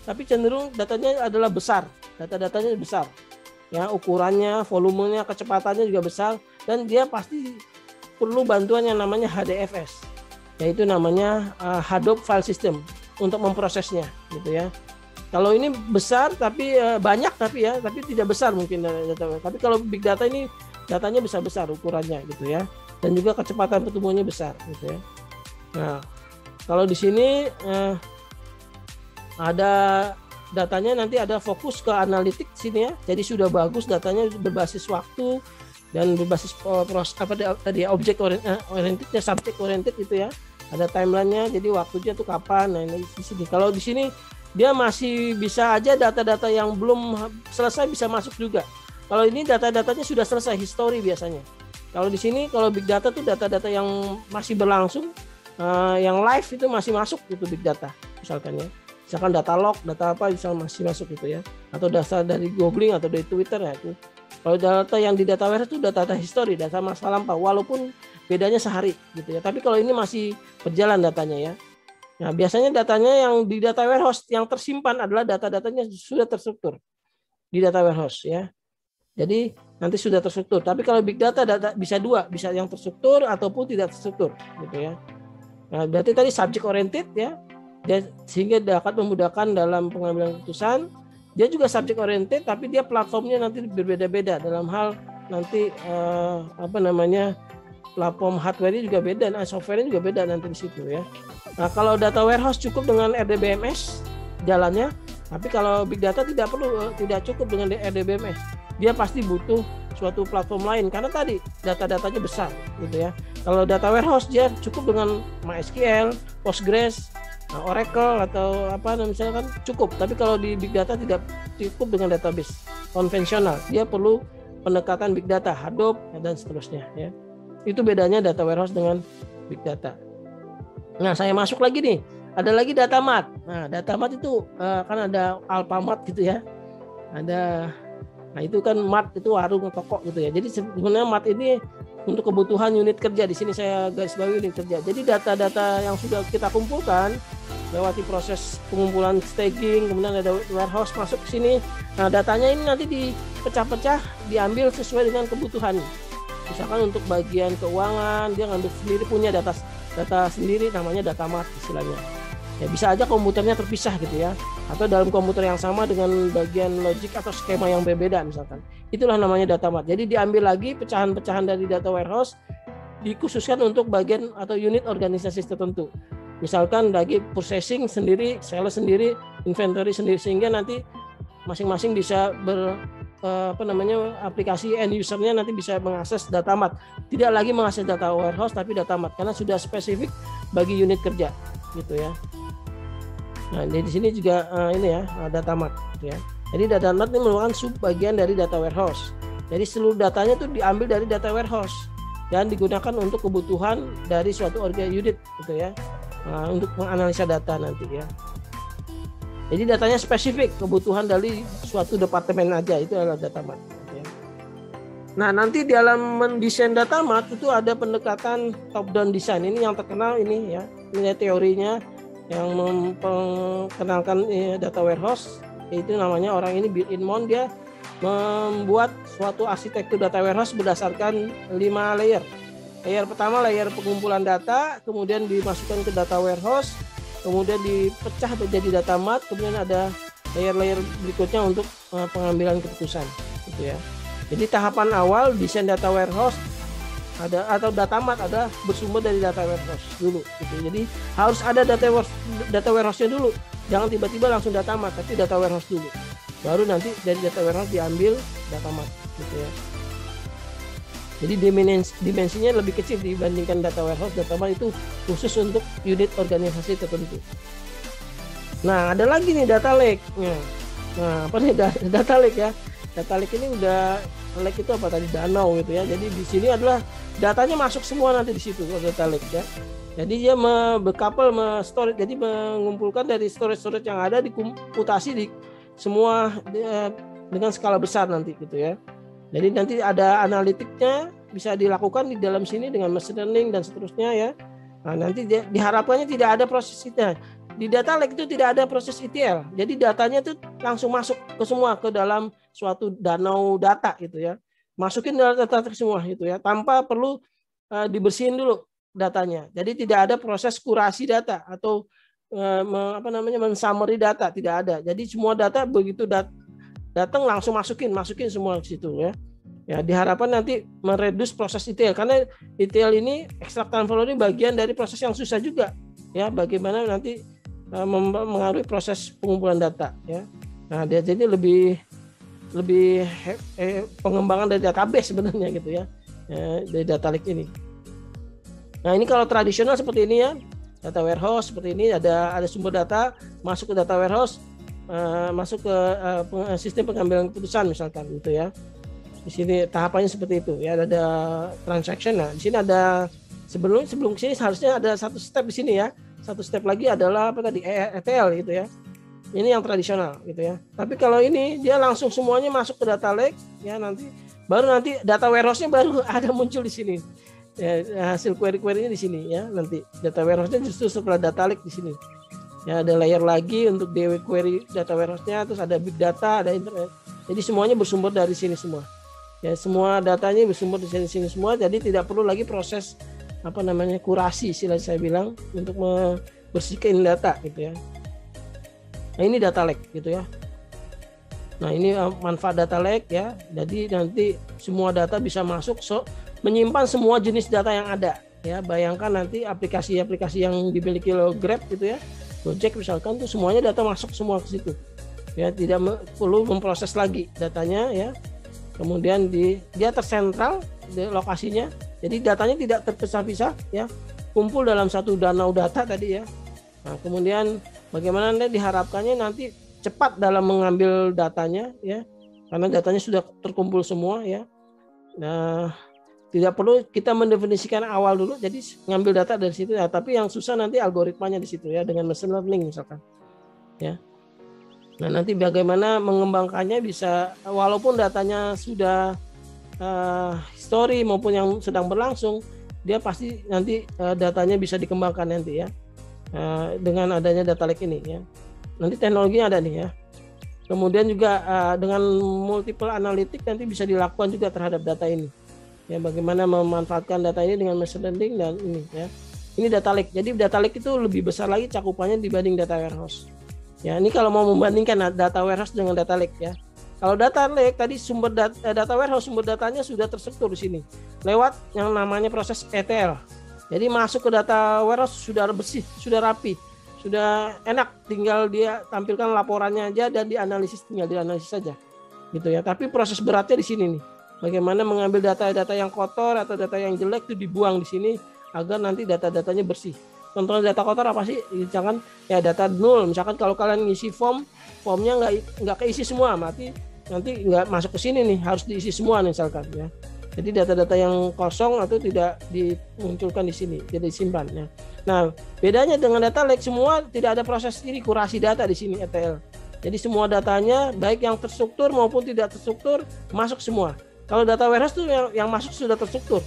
tapi cenderung datanya adalah besar. Data-datanya besar. Ya, ukurannya, volumenya, kecepatannya juga besar, dan dia pasti perlu bantuan yang namanya HDFS, yaitu namanya Hadoop File System untuk memprosesnya gitu ya. Kalau ini besar tapi banyak tapi tidak besar mungkin data. Tapi kalau big data ini datanya bisa besar ukurannya gitu ya, dan juga kecepatan pertumbuhannya besar gitu ya. Nah, kalau di sini ada datanya, nanti ada fokus ke analitik sini ya. Jadi sudah bagus datanya, berbasis waktu dan berbasis object oriented ya, subject oriented itu ya. Ada timelinenya, jadi waktunya tuh kapan. Nah, ini di sini. Kalau di sini dia masih bisa aja data-data yang belum selesai bisa masuk juga. Kalau ini data-datanya sudah selesai, history biasanya. Kalau di sini, kalau big data tuh data-data yang masih berlangsung, yang live itu masih masuk gitu big data misalkan ya. Misalkan data log, data apa bisa masih masuk gitu ya. Atau data dari googling atau dari Twitter ya itu. Kalau data yang di data warehouse itu data history, data masa lampau, walaupun bedanya sehari gitu ya. Tapi kalau ini masih berjalan datanya ya. Nah, biasanya datanya yang di data warehouse yang tersimpan adalah data-datanya sudah terstruktur di data warehouse ya. Jadi nanti sudah terstruktur. Tapi kalau big data bisa dua, bisa yang terstruktur ataupun tidak terstruktur gitu ya. Nah, berarti tadi subject oriented ya. Sehingga dapat memudahkan dalam pengambilan keputusan. Dia juga subject oriented, tapi dia platformnya nanti berbeda-beda dalam hal nanti platform hardware-nya juga beda, nah software-nya juga beda nanti di situ ya. Nah, kalau data warehouse cukup dengan RDBMS jalannya, tapi kalau big data tidak cukup dengan RDBMS. Dia pasti butuh suatu platform lain karena tadi data-datanya besar gitu ya. Kalau data warehouse dia cukup dengan MySQL, Postgres, Oracle atau misalkan cukup. Tapi kalau di big data tidak cukup dengan database konvensional. Dia perlu pendekatan big data, Hadoop dan seterusnya ya. Itu bedanya data warehouse dengan big data. Nah, saya masuk lagi nih. Ada lagi data mart. Nah, data mart itu kan ada Alfamart gitu ya. Nah, itu kan mart itu warung toko gitu ya. Jadi sebenarnya mart ini untuk kebutuhan unit kerja. Di sini saya garis bawahi unit kerja. Jadi data-data yang sudah kita kumpulkan lewati proses pengumpulan staging, kemudian ada warehouse masuk ke sini. Nah, datanya ini nanti dipecah-pecah, diambil sesuai dengan kebutuhan. Misalkan untuk bagian keuangan dia ngambil sendiri, punya data sendiri namanya data mart istilahnya. Ya bisa aja komputernya terpisah gitu ya, atau dalam komputer yang sama dengan bagian logik atau skema yang berbeda misalkan. Itulah namanya data mart. Jadi diambil lagi pecahan-pecahan dari data warehouse, dikhususkan untuk bagian atau unit organisasi tertentu. Misalkan lagi processing sendiri, sales sendiri, inventory sendiri, sehingga nanti masing-masing bisa aplikasi end usernya nanti bisa mengakses data mart. Tidak lagi mengakses data warehouse tapi data mart karena sudah spesifik bagi unit kerja gitu ya. Nah, di sini juga data mart gitu ya. Jadi data mart ini merupakan sub bagian dari data warehouse. Jadi seluruh datanya itu diambil dari data warehouse dan digunakan untuk kebutuhan dari suatu unit gitu ya. Nah, untuk menganalisa data nanti ya. Jadi datanya spesifik kebutuhan dari suatu departemen aja, itu adalah data mart gitu ya. Nah, nanti di dalam mendesain data mart itu ada pendekatan top down design. Ini yang terkenal ini ya. Ini teorinya yang memperkenalkan data warehouse, yaitu namanya orang ini Bill Inmon. Dia membuat suatu arsitektur data warehouse berdasarkan 5 layer. Layer pertama layer pengumpulan data, kemudian dimasukkan ke data warehouse, kemudian dipecah menjadi data mart, kemudian ada layer-layer berikutnya untuk pengambilan keputusan gitu ya. Jadi tahapan awal desain data warehouse atau data mart ada bersumber dari data warehouse dulu gitu. Jadi harus ada data warehouse-nya dulu. Jangan tiba-tiba langsung data mart, tapi data warehouse dulu. Baru nanti dari data warehouse diambil data mart gitu ya. Jadi dimensinya lebih kecil dibandingkan data warehouse. Data mart itu khusus untuk unit organisasi tertentu. Nah, ada lagi nih data lake. Nah, apa nih data lake ya? Data lake ini udah, lake itu apa tadi, danau gitu ya. Jadi di sini adalah datanya masuk semua nanti di situ data lake ya. Jadi dia storage, jadi mengumpulkan dari storage yang ada, dikomputasi di semua dengan skala besar nanti gitu ya. Jadi nanti ada analitiknya bisa dilakukan di dalam sini dengan machine learning dan seterusnya ya. Nah, nanti diharapkannya tidak ada prosesnya. Di data lake itu tidak ada proses ETL. Jadi datanya itu langsung masuk ke dalam suatu danau data gitu ya. Masukin data semua gitu ya, tanpa perlu dibersihin dulu datanya. Jadi tidak ada proses kurasi data atau men-summary data, tidak ada. Jadi semua data begitu datang langsung masukin semua ke situ ya. Ya, diharapkan nanti mereduce proses ETL, karena ETL ini, extract transform ini bagian dari proses yang susah juga ya, bagaimana nanti mengaruhi proses pengumpulan data ya. Nah, dia jadi lebih pengembangan dari database sebenarnya gitu ya, dari data lake ini. Nah, ini kalau tradisional seperti ini ya, data warehouse seperti ini, ada sumber data masuk ke data warehouse, masuk ke sistem pengambilan keputusan misalkan gitu ya. Di sini tahapannya seperti itu ya, ada transaction. Nah, di sini ada sebelum sini harusnya ada satu step di sini ya. Satu step lagi adalah apa tadi, ETL gitu ya. Ini yang tradisional gitu ya. Tapi kalau ini dia langsung semuanya masuk ke data lake ya, baru nanti data warehouse-nya baru ada muncul di sini. Ya, hasil query-query-nya di sini ya. Nanti data warehouse-nya justru setelah data lake di sini. Ya, ada layer lagi untuk DW query data warehouse-nya, terus ada big data, ada internet. Jadi semuanya bersumber dari sini semua. Ya, semua datanya bersumber di sini semua. Jadi tidak perlu lagi proses kurasi, istilah saya bilang, untuk membersihkan data gitu ya. Nah, ini data lake gitu ya. Nah, ini manfaat data lake ya. Jadi nanti semua data bisa masuk, menyimpan semua jenis data yang ada ya. Bayangkan nanti aplikasi-aplikasi yang dimiliki oleh Grab gitu ya, Gojek misalkan, tuh semuanya data masuk semua ke situ ya, tidak perlu memproses lagi datanya ya. Kemudian dia tersentral di lokasinya, jadi datanya tidak terpisah-pisah ya, kumpul dalam satu danau data tadi ya. Nah, kemudian bagaimana diharapkannya nanti cepat dalam mengambil datanya ya, karena datanya sudah terkumpul semua ya. Nah, tidak perlu kita mendefinisikan awal dulu, jadi ngambil data dari situ ya. Tapi yang susah nanti algoritmanya di situ ya, dengan machine learning misalkan ya. Nah, nanti bagaimana mengembangkannya bisa, walaupun datanya sudah history maupun yang sedang berlangsung, dia pasti nanti datanya bisa dikembangkan nanti ya, dengan adanya data lake ini ya. Nanti teknologinya ada nih ya. Kemudian juga dengan multiple analytic nanti bisa dilakukan juga terhadap data ini ya, bagaimana memanfaatkan data ini dengan machine learning dan ini ya. Ini data lake. Jadi data lake itu lebih besar lagi cakupannya dibanding data warehouse. Ya, ini kalau mau membandingkan data warehouse dengan data lake ya. Kalau data lake tadi sumber data warehouse, sumber datanya sudah terstruktur di sini lewat yang namanya proses ETL. Jadi masuk ke data warehouse sudah bersih, sudah rapi, sudah enak, tinggal dia tampilkan laporannya aja dan dianalisis, tinggal dianalisis saja gitu ya. Tapi proses beratnya di sini nih, bagaimana mengambil data-data yang kotor atau data yang jelek itu dibuang di sini agar nanti data-datanya bersih. Contohnya data kotor apa sih? Misalkan ya data nol. Misalkan kalau kalian ngisi formnya nggak keisi semua, nanti nggak masuk ke sini nih, harus diisi semua misalkan ya. Jadi data-data yang kosong atau tidak dimunculkan di sini, tidak disimpan ya. Nah, bedanya dengan data lake semua tidak ada proses ini kurasi data di sini ETL. Jadi semua datanya baik yang terstruktur maupun tidak terstruktur masuk semua. Kalau data warehouse tuh yang masuk sudah terstruktur.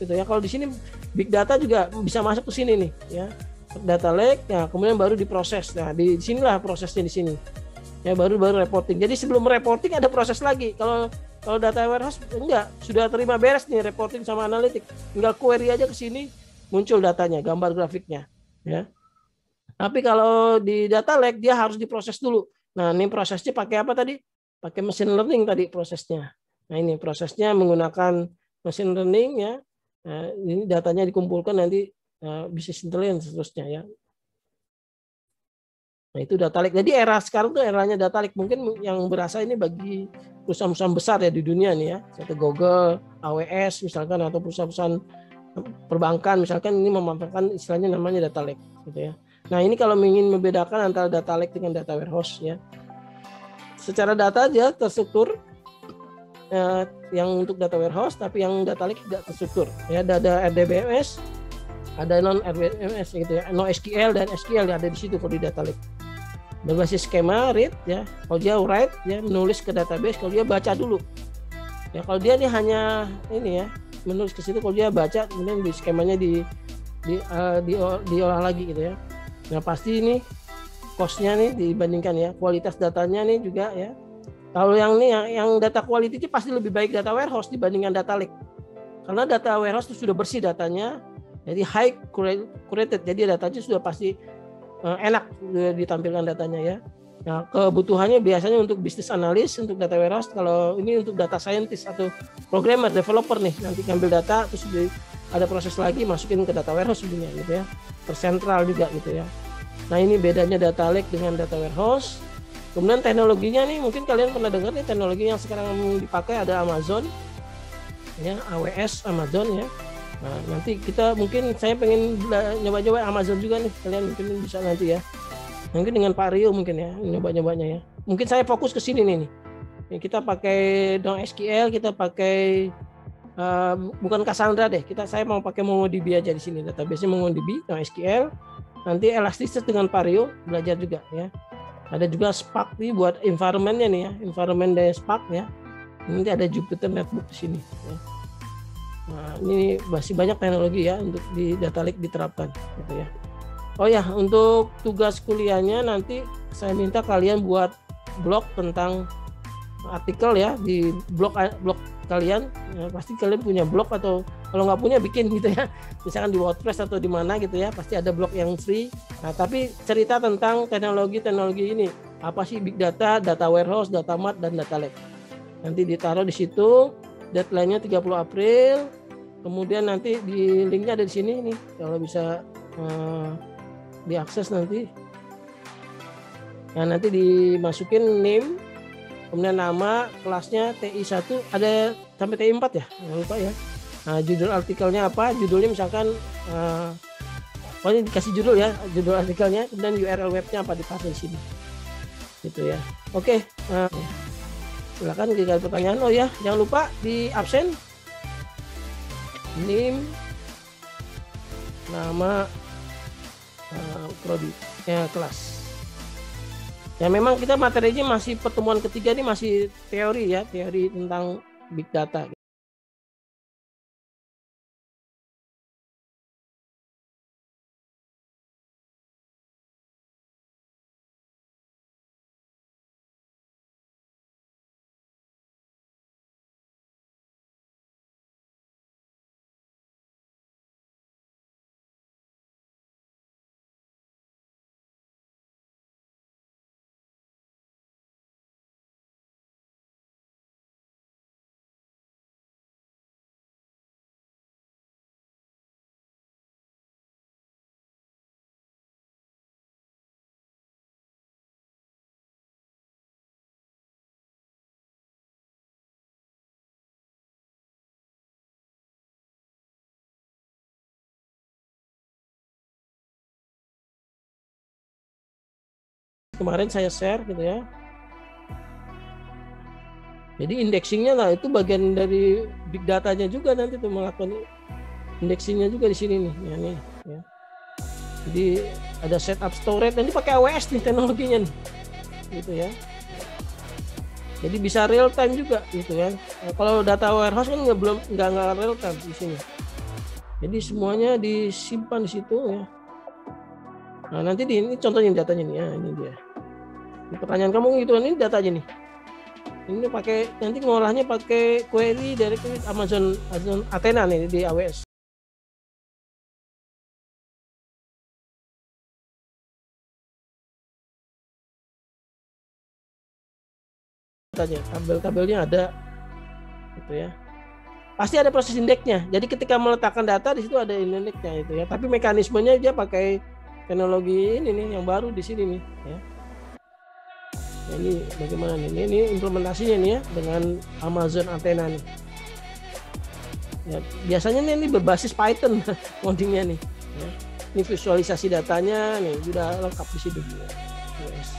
Gitu ya. Kalau di sini big data juga bisa masuk ke sini nih ya. Data lake ya, kemudian baru diproses. Nah, di sinilah prosesnya di sini. Ya baru reporting. Jadi sebelum reporting ada proses lagi. Kalau data warehouse enggak, sudah terima beres nih reporting sama analitik. Tinggal query aja ke sini muncul datanya, gambar grafiknya, ya. Tapi kalau di data lake dia harus diproses dulu. Nah, ini prosesnya pakai apa tadi? Pakai machine learning tadi prosesnya. Nah, ini prosesnya menggunakan machine learning ya. Nah, ini datanya dikumpulkan nanti business intelligence seterusnya ya. Nah, itu data lake. Jadi era sekarang tuh eranya data lake. Mungkin yang berasa ini bagi perusahaan-perusahaan besar ya di dunia nih ya. Seperti Google, AWS misalkan, atau perusahaan-perusahaan perbankan misalkan, ini memanfaatkan istilahnya namanya data lake gitu ya. Nah, ini kalau ingin membedakan antara data lake dengan data warehouse ya. Secara data aja terstruktur yang untuk data warehouse, tapi yang data lake tidak terstruktur. Ya, ada RDBMS, ada non RDBMS gitu ya. NoSQL dan SQL yang ada di situ kalau di data lake. Berbasis skema read ya. Kalau dia write ya, menulis ke database, kalau dia baca dulu. Ya, kalau dia nih hanya ini ya, menulis ke situ, kalau dia baca kemudian di skemanya diolah lagi gitu ya. Nah, pasti ini cost-nya nih dibandingkan ya, kualitas datanya nih juga ya. Kalau yang nih yang data quality pasti lebih baik data warehouse dibandingkan data lake. Karena data warehouse itu sudah bersih datanya, jadi high curated, jadi datanya sudah pasti enak ditampilkan datanya ya. Nah, kebutuhannya biasanya untuk bisnis analis, untuk data warehouse. Kalau ini untuk data scientist atau programmer, developer nih, nanti ngambil data terus ada proses lagi masukin ke data warehouse sebenarnya gitu ya, tersentral juga gitu ya. Nah, ini bedanya data lake dengan data warehouse. Kemudian teknologinya nih, mungkin kalian pernah dengar nih teknologi yang sekarang dipakai ada Amazon ya, AWS, Amazon ya. Nah, nanti kita mungkin saya pengen nyoba-nyoba Amazon juga nih, kalian mungkin bisa nanti ya. Mungkin dengan Pak Rio mungkin ya, nyoba-nyobanya ya. Mungkin saya fokus ke sini nih. Kita pakai NoSQL, kita pakai bukan Cassandra deh. Saya mau pakai MongoDB aja di sini. Database-nya MongoDB, NoSQL. Nanti Elasticsearch dengan Pak Rio belajar juga ya. Ada juga Spark nih buat environment-nya nih ya, environment dari Spark ya. Nanti ada Jupyter Notebook di sini ya. Nah, ini masih banyak teknologi ya untuk di data lake diterapkan gitu ya. Oh ya, untuk tugas kuliahnya nanti saya minta kalian buat blog tentang artikel ya di blog kalian. Ya, pasti kalian punya blog, atau kalau nggak punya bikin gitu ya. Misalkan di WordPress atau di mana gitu ya, pasti ada blog yang free. Nah, tapi cerita tentang teknologi ini. Apa sih big data, data warehouse, data mart, dan data lake. Nanti ditaruh di situ. Deadline-nya 30 April. Kemudian nanti di linknya ada di sini nih, kalau bisa diakses nanti. Nah, nanti dimasukin name, kemudian nama, kelasnya TI1, ada sampai TI4 ya, jangan lupa ya. Nah, judul artikelnya apa? Judulnya misalkan pokoknya dikasih judul ya, judul artikelnya, kemudian URL webnya apa dipakai di sini. Gitu ya. Oke, silakan jika ada pertanyaan. Oh ya, jangan lupa di absen name, nama, prodi ya, kelas. Ya, memang kita materinya masih pertemuan ketiga ini masih teori ya, teori tentang big data. kemarin saya share gitu ya. Jadi indexingnya lah itu bagian dari big datanya juga, nanti tuh melakukan indexingnya juga di sini nih, ya, nih ya. Jadi ada setup storage, nanti pakai AWS nih teknologinya nih, gitu ya. Jadi bisa real time juga gitu kan. Nah, kalau data warehouse kan nggak real time di sini. Jadi semuanya disimpan di situ ya. Nah nanti ini contohnya datanya nih ya, ini dia. Ini pertanyaan kamu gitu kan, ini datanya nih. Ini pakai, nanti ngolahnya pakai query dari Amazon Athena nih di AWS. Tabel-tabelnya ada gitu ya. Pasti ada proses indeksnya. Jadi ketika meletakkan data di situ ada indeksnya itu ya. Tapi mekanismenya dia pakai teknologi ini nih yang baru di sini nih ya. Nah, ini bagaimana nih? Ini implementasinya nih ya dengan Amazon Athena nih. Ya, biasanya nih ini berbasis Python codingnya nih. Ya. Ini visualisasi datanya nih sudah lengkap di situ. Yes.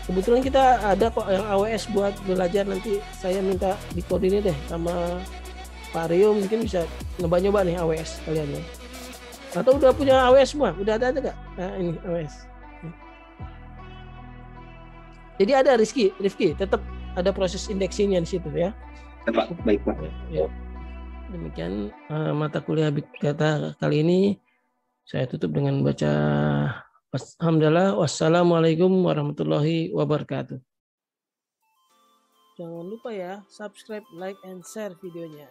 Kebetulan kita ada kok yang AWS buat belajar, nanti saya minta dikoordinir deh sama Pak Rio, mungkin bisa nyoba-nyoba nih AWS kalian ya. Atau udah punya AWS semua? Udah ada nggak? Nah ini AWS. Jadi ada Rifki, tetap ada proses indeksingnya di situ ya. Pak, baik Pak. Ya. Demikian mata kuliah Big Data kali ini. Saya tutup dengan baca alhamdulillah, wassalamualaikum warahmatullahi wabarakatuh. Jangan lupa ya, subscribe, like, and share videonya.